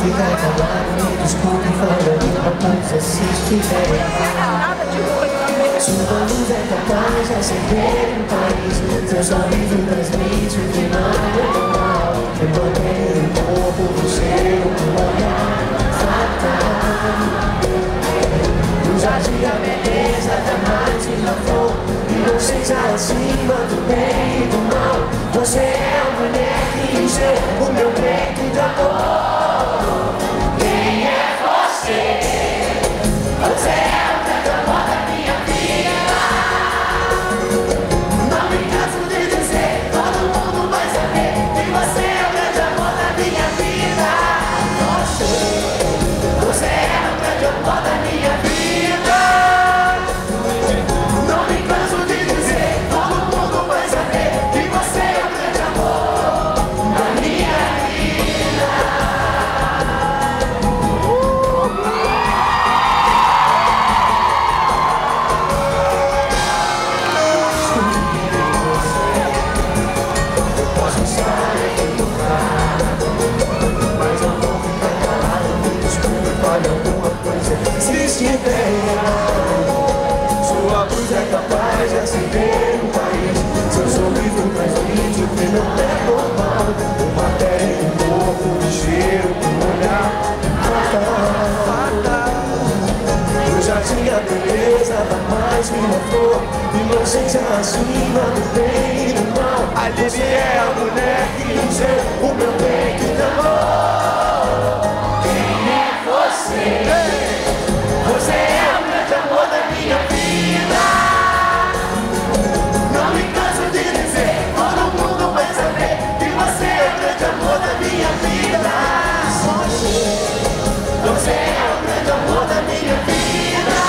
fica calado, me desculpe, fora de uma coisa se estiver. Sua luz é capaz de acender um país. Seu sorriso transmite o que não é normal. Eu mantenho o corpo, o cheiro, o olhar fatal. No jardim a beleza jamais me lavou. Inocência acima do bem e do mal. Você é a mulher que encheu o meu peito de amor. Quem é você? Você é o grande amor da minha vida. Não me canso de dizer, todo mundo vai saber que você é o grande amor da minha vida. Você é o grande amor da minha vida. Não me canso de dizer, todo mundo vai saber que você é o grande amor da minha vida. Posso estar equivocado, mas eu vou ficar calado. Me desculpe, fale alguma coisa se estiver errado. Sua luz é capaz de acender um país. Seu sorriso transmite o que não é normal. Uma pele, um corpo, um cheiro, um olhar fatal. Eu já tinha beleza da mais fina flor, inocência acima do bem e do mal. Você é a mulher que encheu o meu peito de amor. Quem é você? Você é o grande amor da minha vida. Não me canso de dizer, todo mundo vai saber que você é o grande amor da minha vida. Você é o grande amor da minha vida.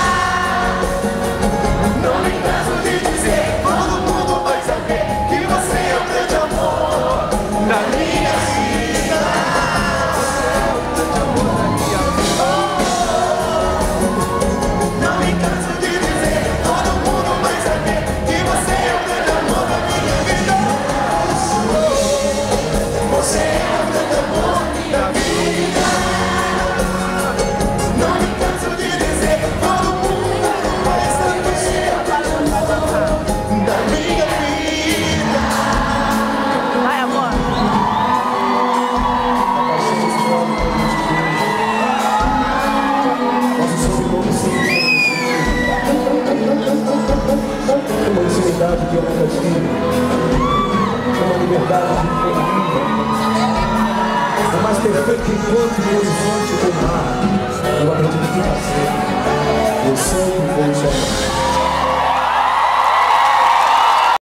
Não me canso de dizer, todo mundo vai saber que você é o grande amor da minha vida. Você é o grande amor da minha vida. Não me canso de dizer, todo mundo vai saber que você é o grande amor da minha vida. Você é o grande amor da minha vida. Não me canso de dizer, todo mundo vai saber que você é o grande amor da minha vida. Vai, amor. Uma ansiedade que eu nunca tive, uma liberdade que eu nunca. O mais perfeito encontro no horizonte do